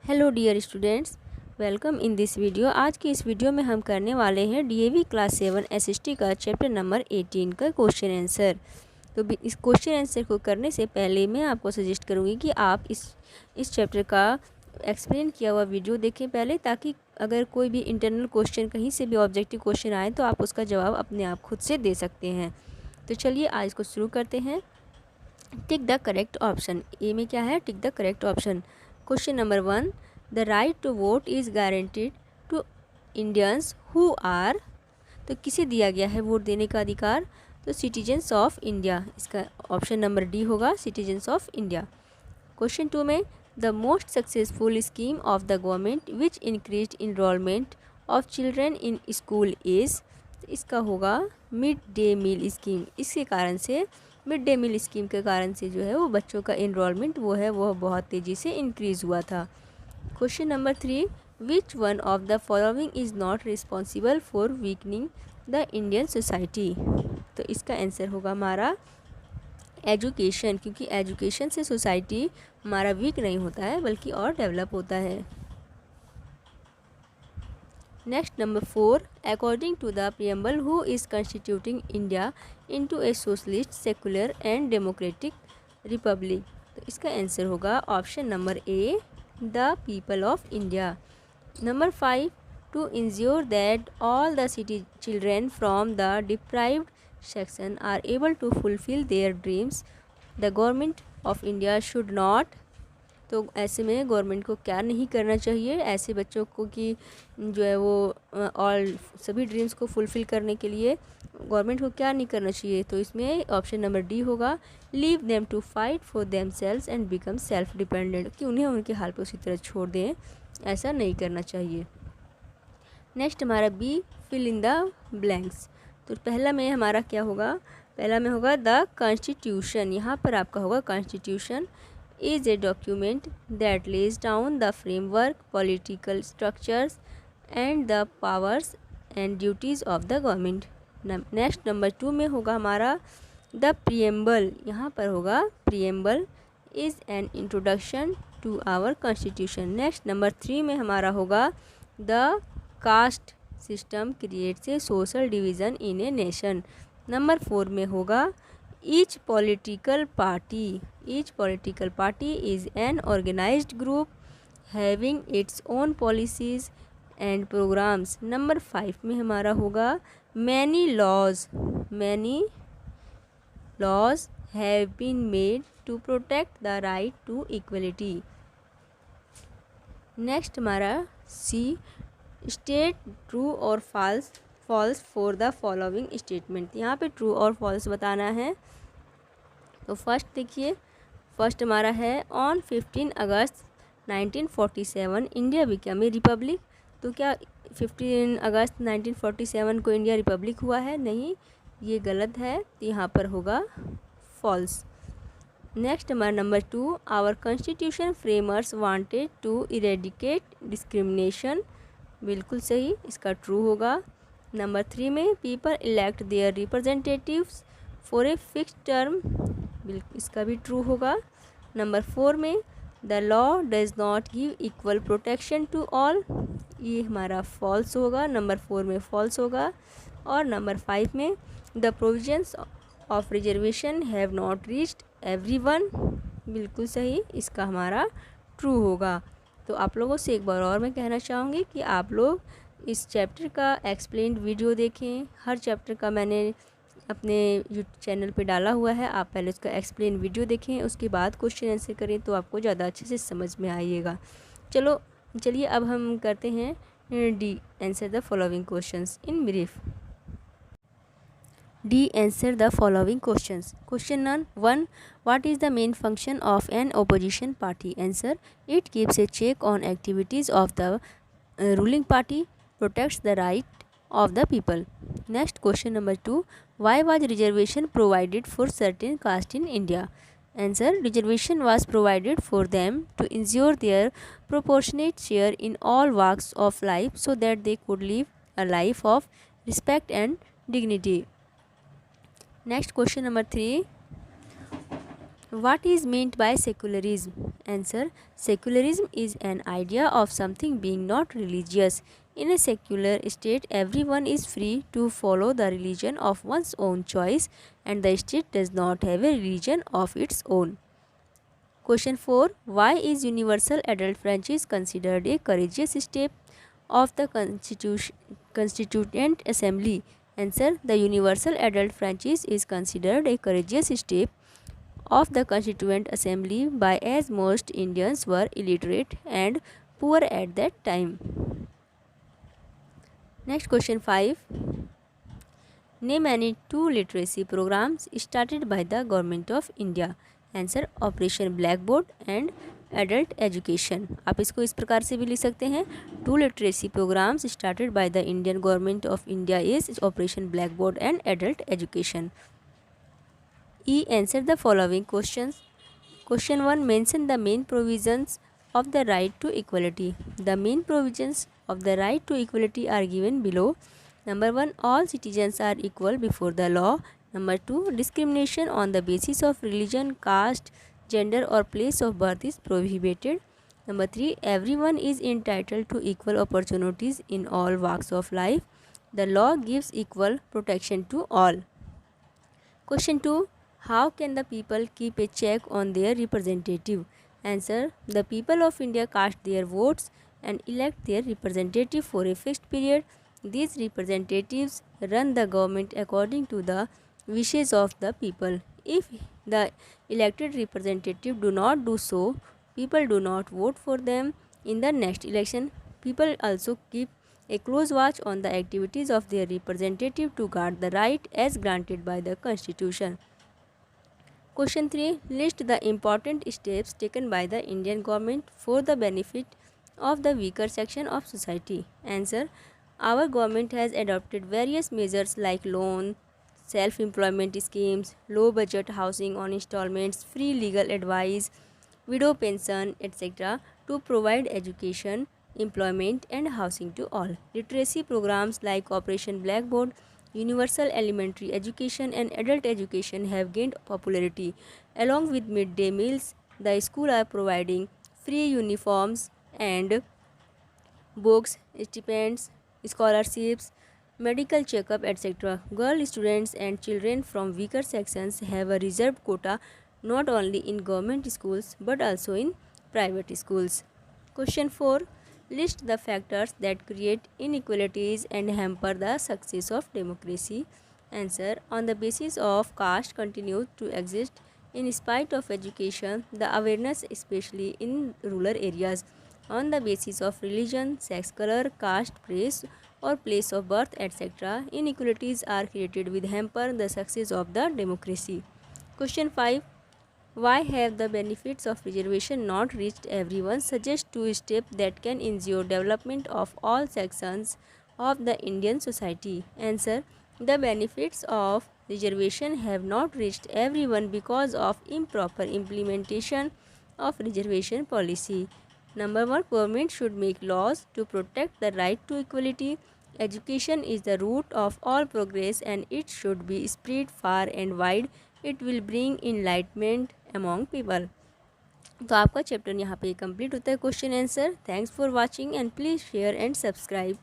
Hello dear students, welcome in this video. आज की इस वीडियो में हम करने वाले हैं डीएवी क्लास 7 एसएसटी का चैप्टर नंबर 18 का क्वेश्चन आंसर। तो इस क्वेश्चन आंसर को करने से पहले मैं आपको सजेस्ट करूंगी कि आप इस चैप्टर का एक्सप्लेन किया हुआ वीडियो देखें पहले, ताकि अगर कोई भी इंटरनल क्वेश्चन कहीं से भी ऑब्जेक्टिव क्वेश्चन आए तो आप उसका जवाब अपने आप खुद से दे सकते हैं। तो चलिए आज को शुरू करते हैं। Tick the correct option. A में क्या है? Tick the correct option. Question number 1, the right to vote is guaranteed to Indians who are. तो किसे दिया गया है वोट देने का अधिकार? तो सिटीजन्स ऑफ इंडिया। इसका ऑप्शन नंबर डी होगा, सिटीजन्स ऑफ इंडिया। क्वेश्चन 2 में, the most successful scheme of the government which increase enrolment of children in school is. इसका होगा मिड डे मील स्कीम। इसके कारण से मिड डे मील स्कीम के कारण से जो है वो बच्चों का इनरोलमेंट वह बहुत तेज़ी से इंक्रीज़ हुआ था। Question number 3, which one of the following is not responsible for weakening the Indian society. तो इसका आंसर होगा हमारा एजुकेशन, क्योंकि एजुकेशन से सोसाइटी हमारा वीक नहीं होता है बल्कि और डेवलप होता है। Next number 4, according to the preamble who is constituting India into a socialist secular and democratic republic. तो इसका आंसर होगा option number A, the people of India. Number 5, to ensure that all the city children from the deprived section are able to fulfil their dreams the government of India should not. तो ऐसे में government को क्या नहीं करना चाहिए ऐसे बच्चों को कि जो है वो और सभी ड्रीम्स को फुलफ़िल करने के लिए गवर्नमेंट को क्या नहीं करना चाहिए? तो इसमें ऑप्शन नंबर डी होगा, leave them to fight for themselves and become self dependent, कि उन्हें उनके हाल पे उसी तरह छोड़ दें, ऐसा नहीं करना चाहिए। नेक्स्ट हमारा B, fill in the blanks. तो पहला में हमारा क्या होगा? पहला में होगा द कॉन्स्टिट्यूशन। यहाँ पर आपका होगा constitution is a document that lays down the framework, political structures and the powers and duties of the government. Next number 2 में होगा हमारा द प्रियम्बल। यहाँ पर होगा preamble is an introduction to our constitution. Next number 3 में हमारा होगा the caste system creates a social division in a nation. Number 4 में होगा each political party is an organized group having its own policies and programs. Number 5 में हमारा होगा many laws have been made to protect the right to equality. Next हमारा C, state true और false for the following statement. यहाँ पे true और false बताना है। तो फर्स्ट देखिए, फर्स्ट हमारा है on 15 August 1947 India become a Republic. तो क्या 15 अगस्त 1947 को इंडिया रिपब्लिक हुआ है? नहीं, ये गलत है, तो यहाँ पर होगा फॉल्स। नेक्स्ट हमारा number 2, our constitution framers wanted to eradicate discrimination. बिल्कुल सही, इसका ट्रू होगा। नंबर 3 में, people elect their representatives for a fixed term. बिल्कुल इसका भी ट्रू होगा। नंबर 4 में, the law does not give equal protection to all. ये हमारा फॉल्स होगा, नंबर 4 में फॉल्स होगा। और नंबर 5 में, the provisions of reservation have not reached everyone. बिल्कुल सही, इसका हमारा ट्रू होगा। तो आप लोगों से एक बार और मैं कहना चाहूँगी कि आप लोग इस चैप्टर का एक्सप्लेन्ड वीडियो देखें। हर चैप्टर का मैंने अपने यूट्यूब चैनल पे डाला हुआ है, आप पहले उसका एक्सप्लेन वीडियो देखें, उसके बाद क्वेश्चन आंसर करें तो आपको ज़्यादा अच्छे से समझ में आइएगा। चलिए अब हम करते हैं D, answer the following questions in brief. D, answer the following questions. Question number 1, what is the main function of an opposition party? Answer, it keeps a check on activities of the ruling party, protects the right of the people. Next question number 2, why was reservation provided for certain caste in India? Answer, reservation was provided for them to ensure their proportionate share in all walks of life so that they could live a life of respect and dignity. Next question number 3, What is meant by secularism? Answer. Secularism is an idea of something being not religious. In a secular state, everyone is free to follow the religion of one's own choice, and the state does not have a religion of its own. Question 4. Why is universal adult franchise considered a courageous step of the Constituent Assembly? Answer. The universal adult franchise is considered a courageous step of the Constituent Assembly by as most Indians were illiterate and poor at that time. Next question 5. Name any two literacy programs started by the Government of India. Answer. Operation black board and adult education. आप इसको इस प्रकार से भी लिख सकते हैं. Two literacy programmes started by the Indian government of India is operation black board and adult education. E. Answer the following questions. Question 1. Mention the main provisions of the right to equality. The main provisions of the right to equality are given below. Number 1. All citizens are equal before the law. Number 2. Discrimination on the basis of religion, caste, gender or place of birth is prohibited. Number 3. Everyone is entitled to equal opportunities in all walks of life. The law gives equal protection to all. Question 2. How can the people keep a check on their representative? Answer. The people of India cast their votes and elect their representative for a fixed period. These representatives run the government according to the wishes of the people. If the elected representative do not do so, people do not vote for them in the next election. People also keep a close watch on the activities of their representative to guard the right as granted by the Constitution. Question 3. List the important steps taken by the Indian government for the benefit of the weaker section of society. Answer. Our government has adopted various measures like loan, self-employment schemes, low budget housing on installments, free legal advice, widow pension, etc. to provide education, employment and housing to all. Literacy programs like Operation Blackboard, universal elementary education and adult education have gained popularity. Along with midday meals, the schools are providing free uniforms and books, stipends, scholarships, medical checkup, etc. Girl students and children from weaker sections have a reserved quota not only in government schools but also in private schools. Question 4. List the factors that create inequalities and hamper the success of democracy. Answer. On the basis of caste continues to exist in spite of education, the awareness especially in rural areas. On the basis of religion, sex, color, caste, race or place of birth, etc., inequalities are created with hamper the success of the democracy. Question 5. Why have the benefits of reservation not reached everyone? Suggest two steps that can ensure development of all sections of the Indian society. Answer. The benefits of reservation have not reached everyone because of improper implementation of reservation policy. Number 1. Government should make laws to protect the right to equality. Education is the root of all progress and it should be spread far and wide. It will bring enlightenment among people. तो आपका chapter यहाँ पे complete होता है question answer. Thanks for watching and please share and subscribe.